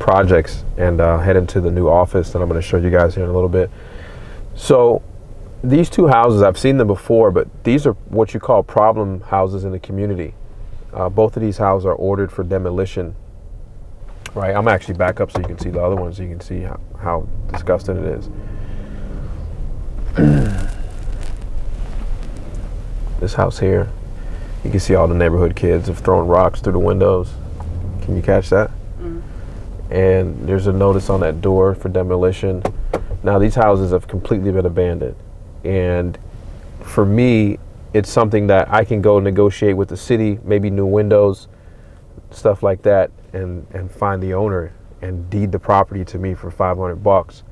projects and head into the new office that I'm going to show you guys here in a little bit. So these two houses, I've seen them before, but these are what you call problem houses in the community. Both of these houses are ordered for demolition. Right, I'm actually back up so you can see the other ones. So you can see how disgusting it is. This house here, you can see all the neighborhood kids have thrown rocks through the windows. Can you catch that? And there's a notice on that door for demolition. Now these houses have completely been abandoned. And for me, it's something that I can go negotiate with the city, maybe new windows, stuff like that, and find the owner and deed the property to me for $500.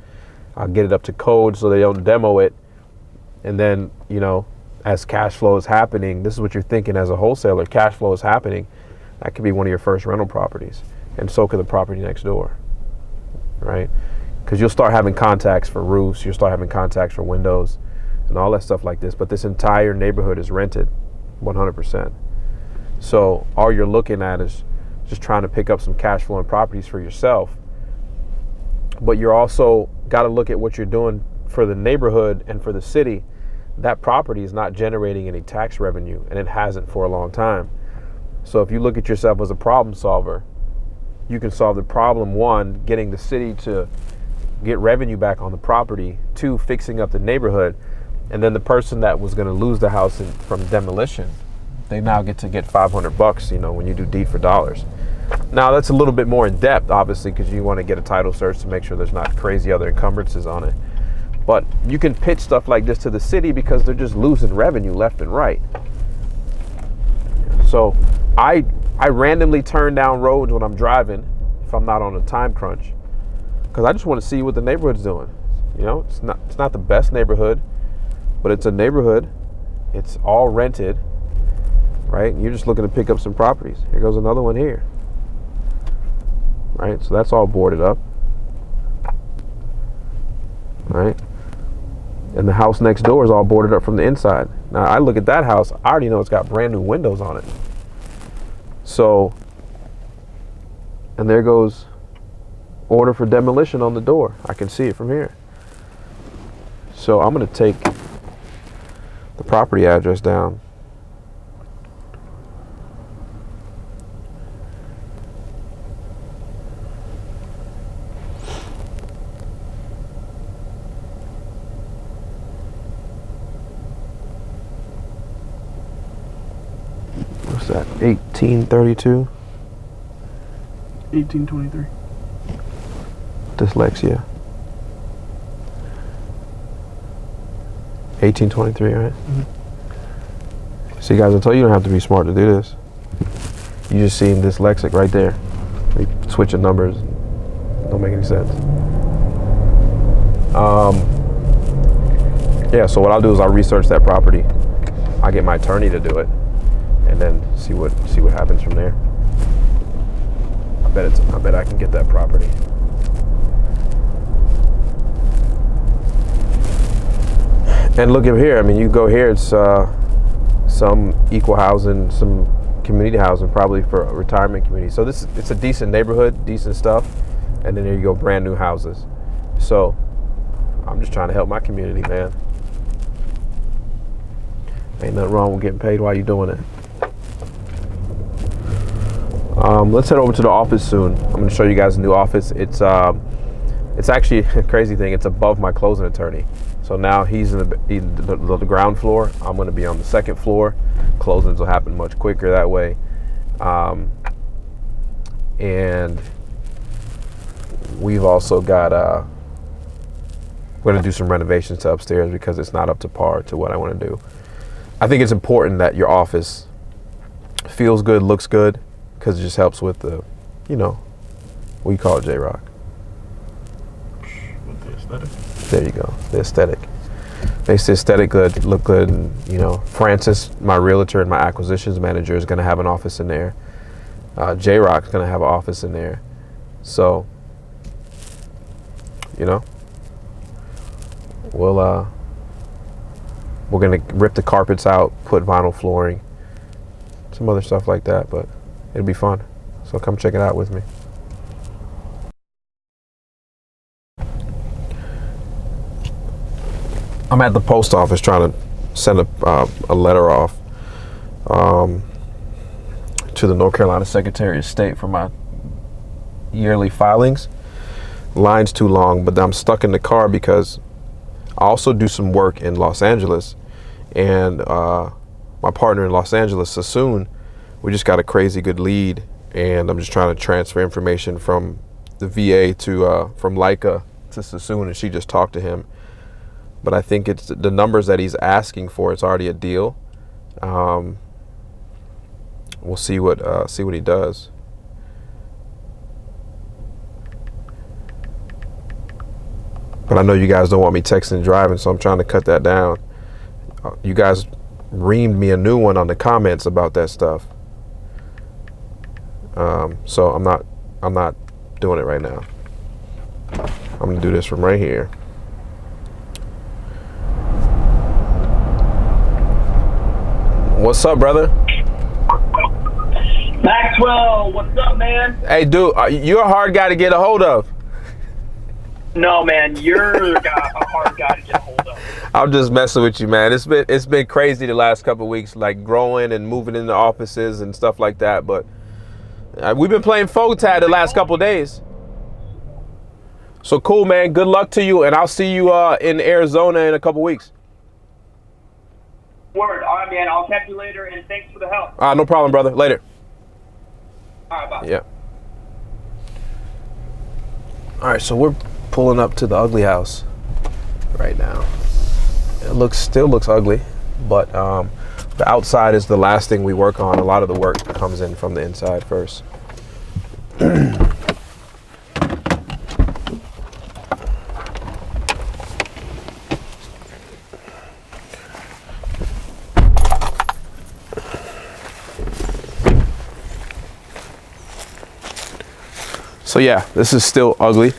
I'll get it up to code so they don't demo it. And then, you know, as cash flow is happening, this is what you're thinking as a wholesaler, cash flow is happening. That could be one of your first rental properties. And so could the property next door, right? Because you'll start having contacts for roofs, you'll start having contacts for windows and all that stuff like this. But this entire neighborhood is rented 100%. So all you're looking at is just trying to pick up some cash flowing properties for yourself. But you're also got to look at what you're doing for the neighborhood and for the city. That property is not generating any tax revenue, and it hasn't for a long time. So if you look at yourself as a problem solver, you can solve the problem, one, getting the city to get revenue back on the property, two, fixing up the neighborhood, and then the person that was going to lose the house from demolition, they now get to get $500, you know, when you do deed for dollars. Now that's a little bit more in depth, obviously, because you want to get a title search to make sure there's not crazy other encumbrances on it. But you can pitch stuff like this to the city because they're just losing revenue left and right. So I randomly turn down roads when I'm driving if I'm not on a time crunch, because I just want to see what the neighborhood's doing. You know, it's not the best neighborhood, but it's a neighborhood. It's all rented, right? And you're just looking to pick up some properties. Here goes another one here, right? So that's all boarded up, right? And the house next door is all boarded up from the inside. Now I look at that house, I already know it's got brand new windows on it. So, and there goes order for demolition on the door. I can see it from here. So I'm going to take the property address down. What's that? 1832? 1823. Dyslexia. 1823, right? Mm-hmm. See, guys, I told you don't have to be smart to do this. You just seem dyslexic right there. They switching numbers. Don't make any sense. Yeah, so what I'll do is I'll research that property. I'll get my attorney to do it, and then see what happens from there. I bet I can get that property. And look at here. I mean, you go here. It's some equal housing, some community housing, probably for a retirement community. So it's a decent neighborhood, decent stuff. And then there you go, brand new houses. So I'm just trying to help my community, man. Ain't nothing wrong with getting paid while you're doing it. Let's head over to the office soon. I'm going to show you guys a new office. It's actually a crazy thing. It's above my closing attorney. So now he's in the ground floor. I'm going to be on the second floor. Closings will happen much quicker that way. And we've also got, we're going to do some renovations to upstairs because it's not up to par to what I want to do. I think it's important that your office feels good, looks good, because it just helps with the, you know, what you call it, J-Rock? With the aesthetic. There you go, the aesthetic. Makes the aesthetic good, look good, and, you know, Francis, my realtor and my acquisitions manager, is going to have an office in there. J-Rock's going to have an office in there. So, you know, we're going to rip the carpets out, put vinyl flooring, some other stuff like that, but it'll be fun. So come check it out with me. I'm at the post office trying to send a letter off to the North Carolina Secretary of State for my yearly filings. Line's too long, but I'm stuck in the car because I also do some work in Los Angeles, and my partner in Los Angeles, Sassoon, we just got a crazy good lead, and I'm just trying to transfer information from the VA to from Leica to Sassoon, and she just talked to him. But I think it's the numbers that he's asking for. It's already a deal. We'll see what he does. But I know you guys don't want me texting and driving, so I'm trying to cut that down. You guys reamed me a new one on the comments about that stuff. So I'm not doing it right now. I'm gonna do this from right here. What's up, brother? Maxwell, what's up, man? Hey, dude, you're a hard guy to get a hold of. No, man, you're a hard guy to get a hold of. I'm just messing with you, man. It's been crazy the last couple of weeks, like growing and moving into offices and stuff like that. But we've been playing phone tag the last couple of days. So cool, man. Good luck to you, and I'll see you in Arizona in a couple weeks. Word. All right, man. I'll catch you later, and thanks for the help. No problem, brother. Later. All right, bye. Yeah. All right, so we're pulling up to the ugly house right now. It still looks ugly, but the outside is the last thing we work on. A lot of the work comes in from the inside first. So yeah, this is still ugly,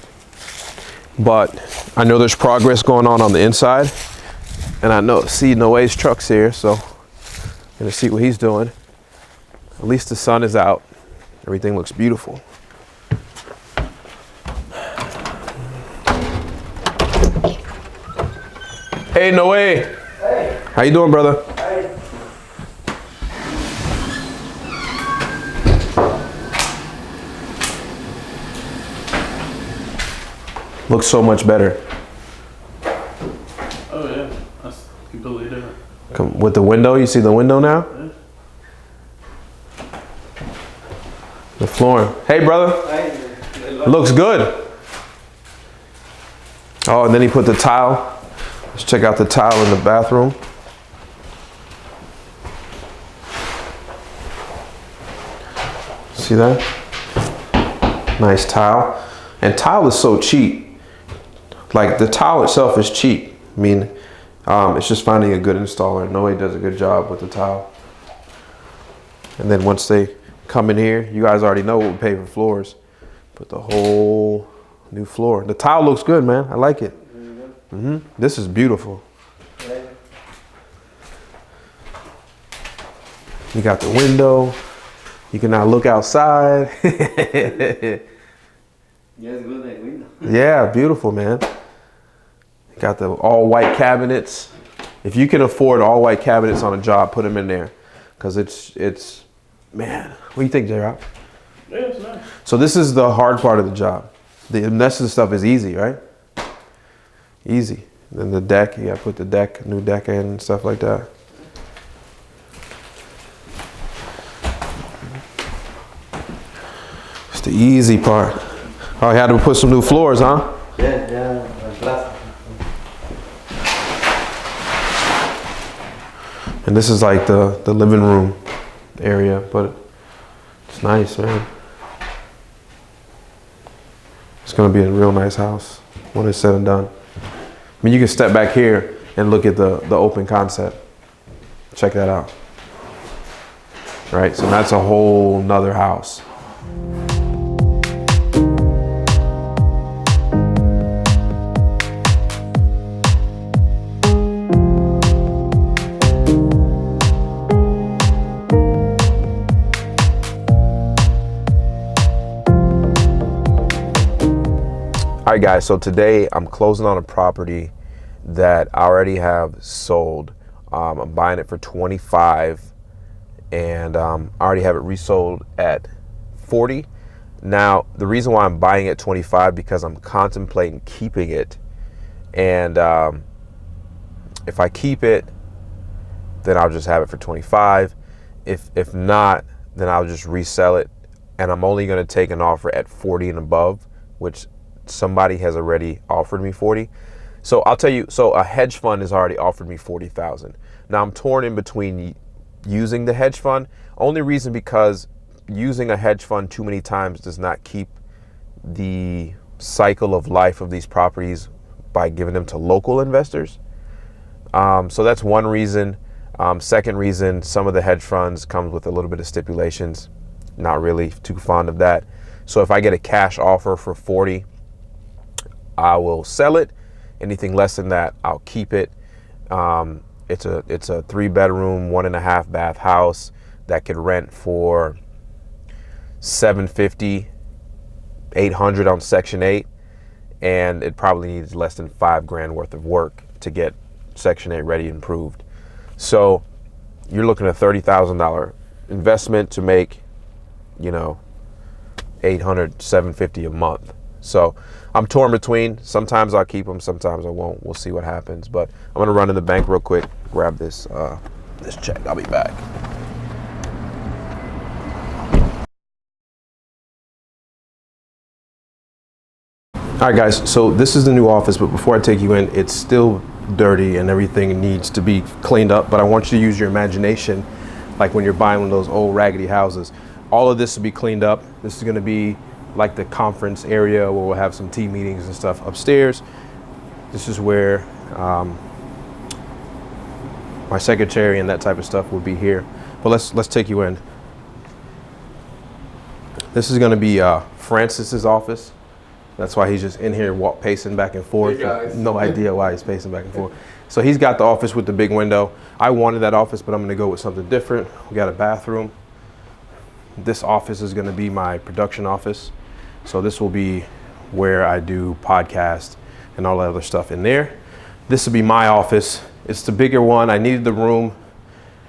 but I know there's progress going on the inside, and I see Noe's truck's here, so I'm gonna see what he's doing. At least the sun is out. Everything looks beautiful. Hey, Noe. Hey. How you doing, brother? Hey. Looks so much better. Oh yeah, that's completely different. Come with the window. You see the window now? Yeah. The flooring. Hey, brother. Looks good. Oh, and then he put the tile. Let's check out the tile in the bathroom. See that? Nice tile. And tile is so cheap. Like the tile itself is cheap. I mean, it's just finding a good installer. Noe does a good job with the tile. And then once they come in here, you guys already know what we pay for floors. Put the whole new floor. The tile looks good, man. I like it. This is beautiful. You got the window. You can now look outside. Yes, good like window. Yeah, beautiful, man. Got the all white cabinets. If you can afford all white cabinets on a job, put them in there, because it's man. What do you think, J-Rock? Yeah, it's nice. So this is the hard part of the job. The rest of the stuff is easy, right? Easy. Then the deck, you gotta put the new deck in and stuff like that. It's the easy part. Oh, you had to put some new floors, huh? Yeah, glass. And this is like the living room area, but it's nice, man. It's gonna be a real nice house when it's said and done. I mean, you can step back here and look at the open concept. Check that out. Right, so that's a whole nother house. All right, guys, so today I'm closing on a property that I already have sold. I'm buying it for 25, and I already have it resold at 40. Now, the reason why I'm buying at 25 because I'm contemplating keeping it, and if I keep it, then I'll just have it for 25. If not, then I'll just resell it, and I'm only going to take an offer at 40 and above, which somebody has already offered me 40. So I'll tell you, so a hedge fund has already offered me 40,000. Now I'm torn in between using the hedge fund. Only reason because using a hedge fund too many times does not keep the cycle of life of these properties by giving them to local investors. So that's one reason. Second reason, some of the hedge funds comes with a little bit of stipulations. Not really too fond of that. So if I get a cash offer for 40, I will sell it. Anything less than that, I'll keep it. It's a 3-bedroom, 1.5 bath house that could rent for $750, $800 on Section 8, and it probably needs less than $5,000 worth of work to get Section 8 ready and approved. So you're looking at $30,000 investment to make, $800, $750 a month. So I'm torn between. Sometimes I'll keep them, sometimes I won't. We'll see what happens. But I'm gonna run to the bank real quick, grab this check. I'll be back. All right, guys, so this is the new office, but before I take you in, it's still dirty and everything needs to be cleaned up, but I want you to use your imagination, like when you're buying one of those old raggedy houses. All of this will be cleaned up. This is gonna be like the conference area where we'll have some team meetings and stuff upstairs. This is where my secretary and that type of stuff will be here. But let's take you in. This is gonna be Francis's office. That's why he's just in here pacing back and forth. Hey, no idea why he's pacing back and forth. So he's got the office with the big window. I wanted that office, but I'm gonna go with something different. We got a bathroom. This office is gonna be my production office. So this will be where I do podcasts and all that other stuff in there. This will be my office. It's the bigger one. I needed the room,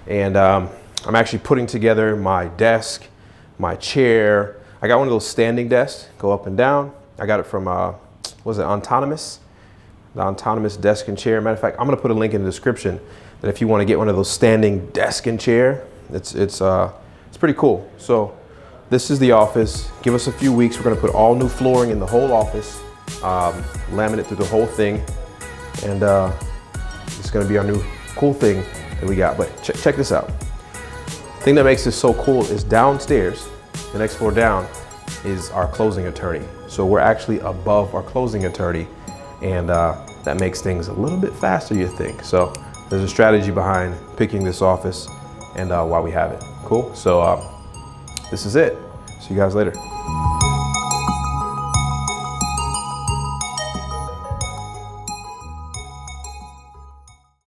and I'm actually putting together my desk, my chair. I got one of those standing desks, go up and down. I got it from, was it Autonomous? The Autonomous desk and chair. Matter of fact, I'm gonna put a link in the description that if you wanna get one of those standing desk and chair, it's pretty cool. So this is the office. Give us a few weeks. We're gonna put all new flooring in the whole office, laminate through the whole thing, and it's gonna be our new cool thing that we got. But check this out. The thing that makes this so cool is downstairs, the next floor down, is our closing attorney. So we're actually above our closing attorney, and that makes things a little bit faster, you think. So there's a strategy behind picking this office and why we have it. Cool? So this is it. See you guys later.